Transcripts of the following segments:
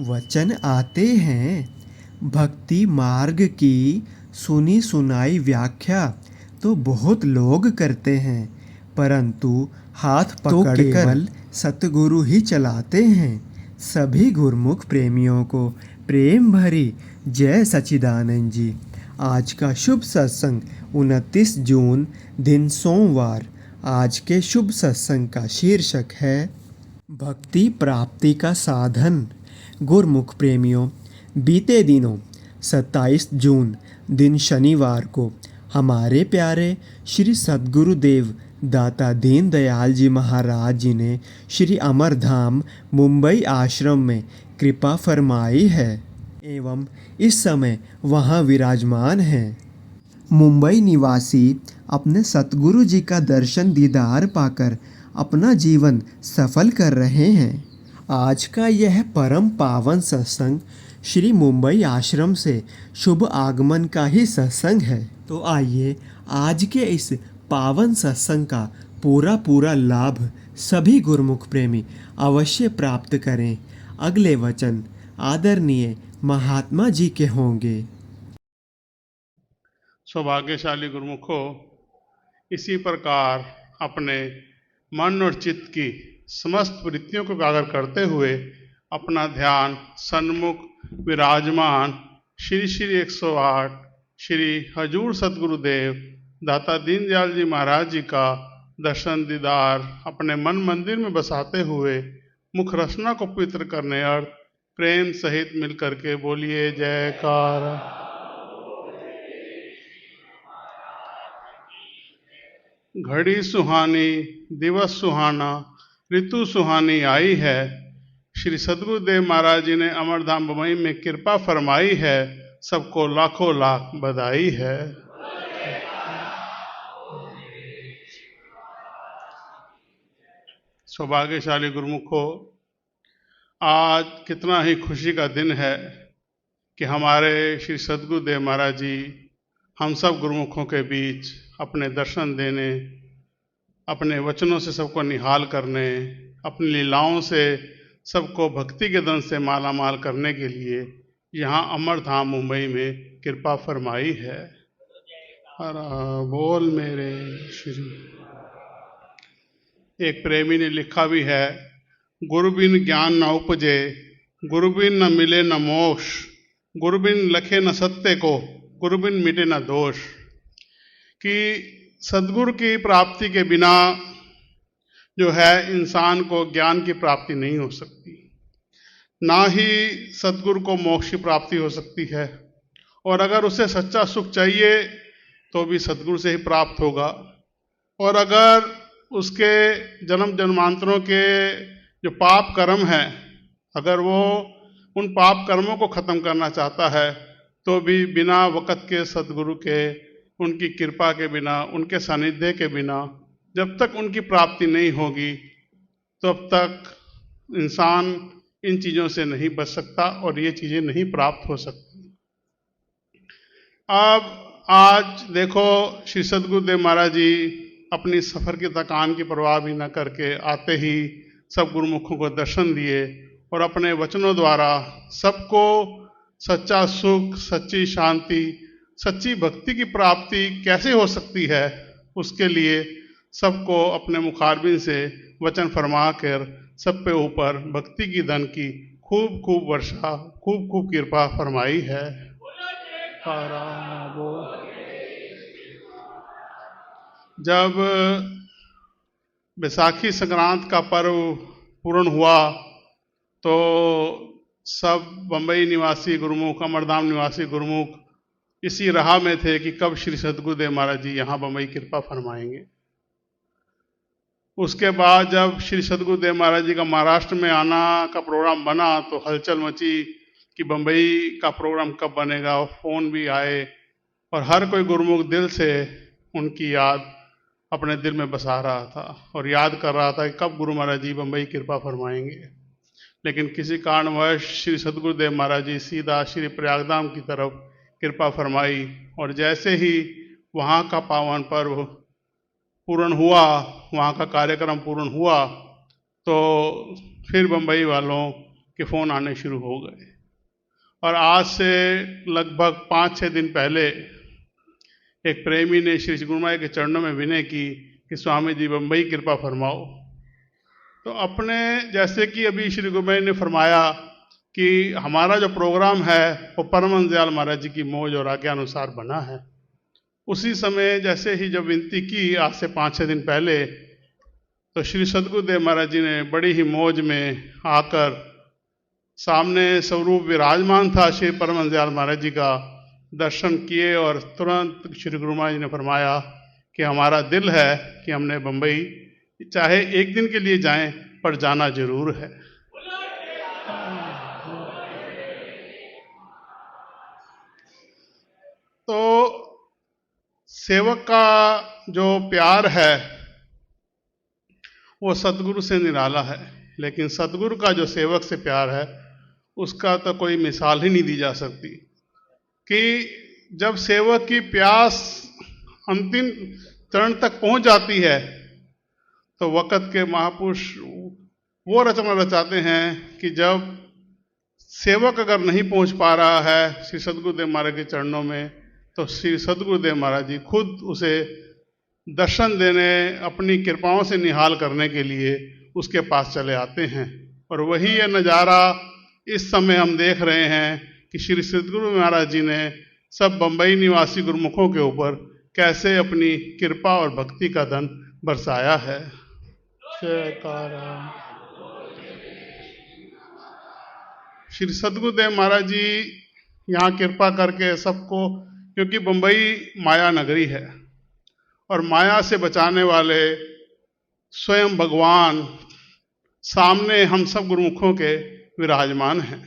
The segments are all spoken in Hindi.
वचन आते हैं। भक्ति मार्ग की सुनी सुनाई व्याख्या तो बहुत लोग करते हैं, परंतु हाथ पकड़कर केवल सतगुरु ही चलाते हैं। सभी गुरुमुख प्रेमियों को प्रेम भरी जय सच्चिदानंद जी। आज का शुभ सत्संग 29 जून दिन सोमवार। आज के शुभ सत्संग का शीर्षक है भक्ति प्राप्ति का साधन। गुरुमुख प्रेमियों, बीते दिनों 27 जून दिन शनिवार को हमारे प्यारे श्री सद्गुरुदेव दाता दीन दयाल जी महाराज जी ने श्री अमरधाम मुंबई आश्रम में कृपा फरमाई है एवं इस समय वहाँ विराजमान हैं। मुंबई निवासी अपने सतगुरु जी का दर्शन दीदार पाकर अपना जीवन सफल कर रहे हैं। आज का यह परम पावन सत्संग श्री मुंबई आश्रम से शुभ आगमन का ही सत्संग है। तो आइए आज के इस पावन सत्संग का पूरा लाभ सभी गुरुमुख प्रेमी अवश्य प्राप्त करें। अगले वचन आदरणीय महात्मा जी के होंगे। सौभाग्यशाली गुरुमुखों, इसी प्रकार अपने मन और चित्त की समस्त वृत्तियों को एकाग्र करते हुए अपना ध्यान सन्मुख विराजमान श्री श्री 108 श्री हजूर सतगुरुदेव दाता दीनदयाल जी महाराज जी का दर्शन दीदार अपने मन मंदिर में बसाते हुए मुख रचना को पवित्र करने अर्थ प्रेम सहित मिलकर के बोलिए जयकार। घड़ी सुहानी दिवस सुहाना ऋतु सुहानी आई है। श्री सद्गुरुदेव महाराज जी ने अमरधाम बम्बई में कृपा फरमाई है। सबको लाखों लाख बधाई है। सौभाग्यशाली गुरुमुखों, आज कितना ही खुशी का दिन है कि हमारे श्री सद्गुरुदेव महाराज जी हम सब गुरुमुखों के बीच अपने दर्शन देने, अपने वचनों से सबको निहाल करने, अपनी लीलाओं से सबको भक्ति के धन से माला माल करने के लिए यहाँ अमरधाम मुंबई में कृपा फरमाई है। बोल मेरे श्री। एक प्रेमी ने लिखा भी है, गुरु बिन ज्ञान न उपजे, गुरु बिन न मिले न मोक्ष, गुरु बिन लखे न सत्य को, गुरु बिन मिटे न दोष। कि सद्गुरु की प्राप्ति के बिना जो है इंसान को ज्ञान की प्राप्ति नहीं हो सकती, ना ही सद्गुरु को मोक्ष की प्राप्ति हो सकती है। और अगर उसे सच्चा सुख चाहिए तो भी सद्गुरु से ही प्राप्त होगा। और अगर उसके जन्म जन्मांतरों के जो पाप कर्म हैं, अगर वो उन पाप कर्मों को खत्म करना चाहता है तो भी बिना वक़्त के सद्गुरु के, उनकी कृपा के बिना, उनके सानिध्य के बिना जब तक उनकी प्राप्ति नहीं होगी तब तक इंसान इन चीज़ों से नहीं बच सकता और ये चीज़ें नहीं प्राप्त हो सकती। अब आज देखो, श्री सद्गुरुदेव महाराज जी अपनी सफ़र की थकान की परवाह भी न करके आते ही सब गुरुमुखों को दर्शन दिए और अपने वचनों द्वारा सबको सच्चा सुख, सच्ची शांति, सच्ची भक्ति की प्राप्ति कैसे हो सकती है, उसके लिए सबको अपने मुखारबिन से वचन फरमा कर सब पे ऊपर भक्ति की धन की खूब खूब वर्षा, खूब खूब कृपा फरमाई है। जब बैसाखी संक्रांत का पर्व पूर्ण हुआ तो सब बम्बई निवासी गुरुमुख, अमरधाम निवासी गुरुमुख इसी राह में थे कि कब श्री सद्गुरुदेव महाराज जी यहाँ बम्बई कृपा फरमाएंगे। उसके बाद जब श्री सद्गुरुदेव महाराज जी का महाराष्ट्र में आना का प्रोग्राम बना तो हलचल मची कि बम्बई का प्रोग्राम कब बनेगा। और फ़ोन भी आए और हर कोई गुरुमुख दिल से उनकी याद अपने दिल में बसा रहा था और याद कर रहा था कि कब गुरु महाराज जी बम्बई कृपा फरमाएंगे। लेकिन किसी कारणवश श्री सद्गुरुदेव महाराज जी सीधा श्री प्रयागधाम की तरफ कृपा फरमाई और जैसे ही वहाँ का पावन पर्व पूर्ण हुआ, वहाँ का कार्यक्रम पूर्ण हुआ तो फिर बम्बई वालों कि फ़ोन आने शुरू हो गए। और आज से लगभग 5-6 दिन पहले एक प्रेमी ने श्री गुरुमाई के चरणों में विनय की कि स्वामी जी बम्बई कृपा फरमाओ। तो अपने जैसे कि अभी श्री गुरुमाई ने फरमाया कि हमारा जो प्रोग्राम है वो परमहंस दयाल महाराज जी की मौज और आज्ञा अनुसार बना है, उसी समय जैसे ही जब विनती की आज से 5-6 दिन पहले, तो श्री सद्गुरुदेव महाराज जी ने बड़ी ही मौज में आकर सामने स्वरूप विराजमान था श्री परमहंस दयाल महाराज जी का, दर्शन किए और तुरंत श्री गुरु महाराज जी ने फरमाया कि हमारा दिल है कि हमने बम्बई चाहे एक दिन के लिए जाएं पर जाना जरूर है। तो सेवक का जो प्यार है वो सतगुरु से निराला है, लेकिन सतगुरु का जो सेवक से प्यार है उसका तो कोई मिसाल ही नहीं दी जा सकती। कि जब सेवक की प्यास अंतिम चरण तक पहुंच जाती है तो वक़्त के महापुरुष वो रचना रचाते हैं कि जब सेवक अगर नहीं पहुंच पा रहा है श्री सद्गुरुदेव महाराज के चरणों में, तो श्री सद्गुरुदेव महाराज जी खुद उसे दर्शन देने, अपनी कृपाओं से निहाल करने के लिए उसके पास चले आते हैं। और वही ये नज़ारा इस समय हम देख रहे हैं कि श्री सद्गुरु महाराज जी ने सब बम्बई निवासी गुरुमुखों के ऊपर कैसे अपनी कृपा और भक्ति का धन बरसाया है। श्री सद्गुरुदेव महाराज जी यहाँ कृपा करके सबको, क्योंकि बम्बई माया नगरी है और माया से बचाने वाले स्वयं भगवान सामने हम सब गुरुमुखों के विराजमान हैं।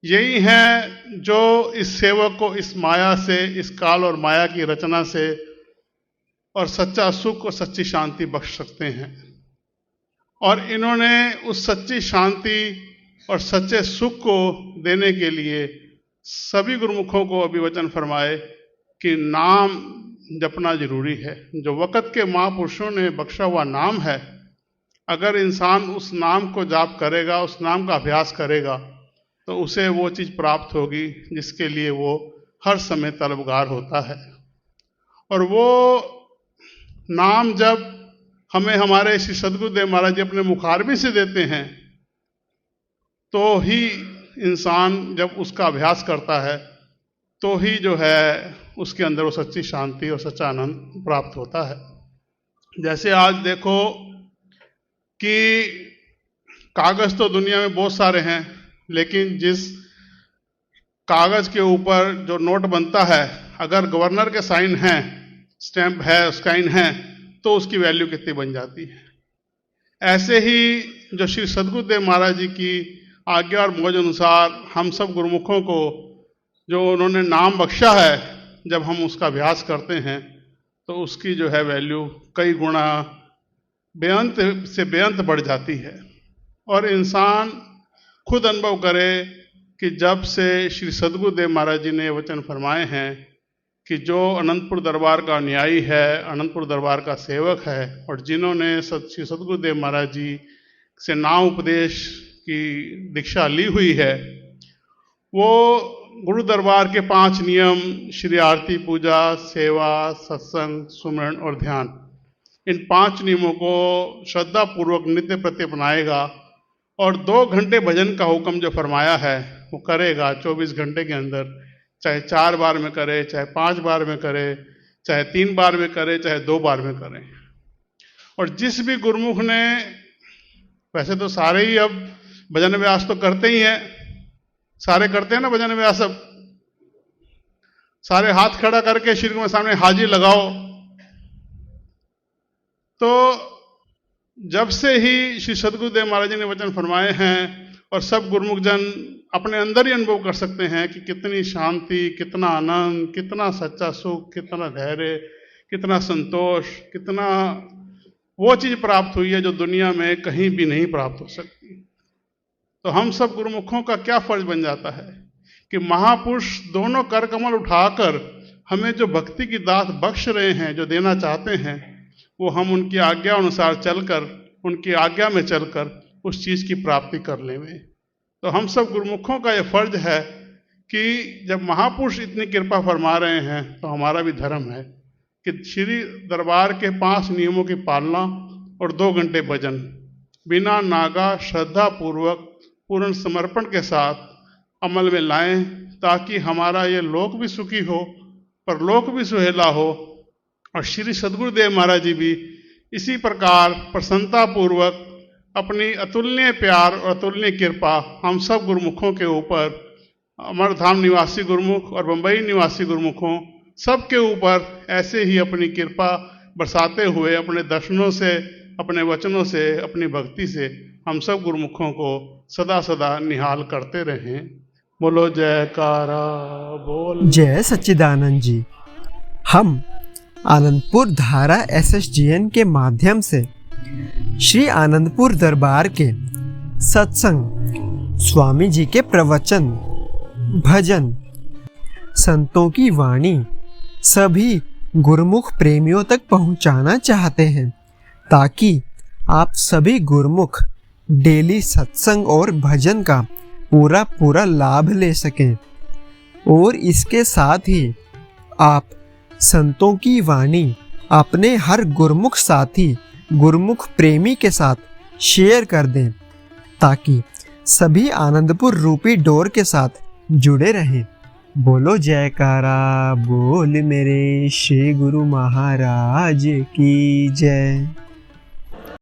यही हैं जो इस सेवक को इस माया से, इस काल और माया की रचना से और सच्चा सुख और सच्ची शांति बख्श सकते हैं। और इन्होंने उस सच्ची शांति और सच्चे सुख को देने के लिए सभी गुरुमुखों को अभिवचन फरमाए कि नाम जपना जरूरी है। जो वक़्त के महापुरुषों ने बख्शा हुआ नाम है, अगर इंसान उस नाम को जाप करेगा, उस नाम का अभ्यास करेगा, तो उसे वो चीज़ प्राप्त होगी जिसके लिए वो हर समय तलबगार होता है। और वो नाम जब हमें हमारे श्री सद्गुरुदेव महाराज जी अपने मुखारबिन से देते हैं, तो ही इंसान जब उसका अभ्यास करता है तो ही जो है उसके अंदर वो सच्ची शांति और सच्चा आनंद प्राप्त होता है। जैसे आज देखो कि कागज़ तो दुनिया में बहुत सारे हैं, लेकिन जिस कागज़ के ऊपर जो नोट बनता है, अगर गवर्नर के साइन हैं, स्टैंप है, साइन है, तो उसकी वैल्यू कितनी बन जाती है। ऐसे ही जो श्री सद्गुरुदेव महाराज जी की आज्ञा और मौज अनुसार हम सब गुरुमुखों को जो उन्होंने नाम बख्शा है, जब हम उसका अभ्यास करते हैं तो उसकी जो है वैल्यू कई गुना बेअंत से बेअंत बढ़ जाती है। और इंसान खुद अनुभव करे कि जब से श्री सद्गुरुदेव महाराज जी ने वचन फरमाए हैं कि जो अनंतपुर दरबार का न्यायी है, अनंतपुर दरबार का सेवक है, और जिन्होंने श्री सद्गुरुदेव महाराज जी से नाम उपदेश की दीक्षा ली हुई है, वो गुरु दरबार के 5 नियम श्री आरती, पूजा, सेवा, सत्संग, सुमरण और ध्यान, इन 5 नियमों को श्रद्धा पूर्वक नित्य प्रति अपनाएगा और 2 घंटे भजन का हुक्म जो फरमाया है वो करेगा 24 घंटे के अंदर, चाहे 4 बार में करे, चाहे 5 बार में करे, चाहे 3 बार में करे, चाहे 2 बार में करे। और जिस भी गुरुमुख ने, वैसे तो सारे ही अब भजन व्यास तो करते ही हैं, सारे करते हैं ना भजन व्यास, सब सारे हाथ खड़ा करके श्री गुरु के सामने हाजिर लगाओ। तो जब से ही श्री सद्गुरुदेव महाराज जी ने वचन फरमाए हैं और सब गुरुमुख जन अपने अंदर ही अनुभव कर सकते हैं कि कितनी शांति, कितना आनंद, कितना सच्चा सुख, कितना धैर्य, कितना संतोष, कितना वो चीज़ प्राप्त हुई है जो दुनिया में कहीं भी नहीं प्राप्त हो सकती। तो हम सब गुरुमुखों का क्या फर्ज बन जाता है कि महापुरुष दोनों कर कमल उठाकर हमें जो भक्ति की दात बख्श रहे हैं, जो देना चाहते हैं, वो हम उनकी आज्ञा अनुसार चलकर, उनकी आज्ञा में चलकर उस चीज़ की प्राप्ति कर लें। तो हम सब गुरुमुखों का ये फर्ज है कि जब महापुरुष इतनी कृपा फरमा रहे हैं तो हमारा भी धर्म है कि श्री दरबार के 5 नियमों की पालना और 2 घंटे भजन बिना नागा श्रद्धा पूर्वक पूर्ण समर्पण के साथ अमल में लाएं, ताकि हमारा ये लोक भी सुखी हो पर लोक भी सुहेला हो। और श्री सद्गुरुदेव महाराज जी भी इसी प्रकार प्रसन्नता पूर्वक अपनी अतुलनीय प्यार और अतुलनीय कृपा हम सब गुरुमुखों के ऊपर, अमरधाम निवासी गुरुमुख और बंबई निवासी गुरुमुखों सबके ऊपर ऐसे ही अपनी कृपा बरसाते हुए अपने दर्शनों से, अपने वचनों से, अपनी भक्ति से हम सब गुरुमुखों को सदा सदा निहाल करते रहें। बोलो जयकारा बोल। जय सच्चिदानंद जी। हम आनंदपुर धारा SSGN के माध्यम से श्री आनंदपुर दरबार के सत्संग, स्वामी जी के प्रवचन, भजन, संतों की वाणी सभी गुरुमुख प्रेमियों तक पहुंचाना चाहते हैं, ताकि आप सभी गुरुमुख डेली सत्संग और भजन का पूरा लाभ ले सकें। और इसके साथ ही आप संतों की वाणी अपने हर गुरुमुख साथी, गुरुमुख प्रेमी के साथ शेयर कर दें, ताकि सभी आनंदपुर रूपी डोर के साथ जुड़े रहें। बोलो जयकारा बोल मेरे श्री गुरु महाराज की जय।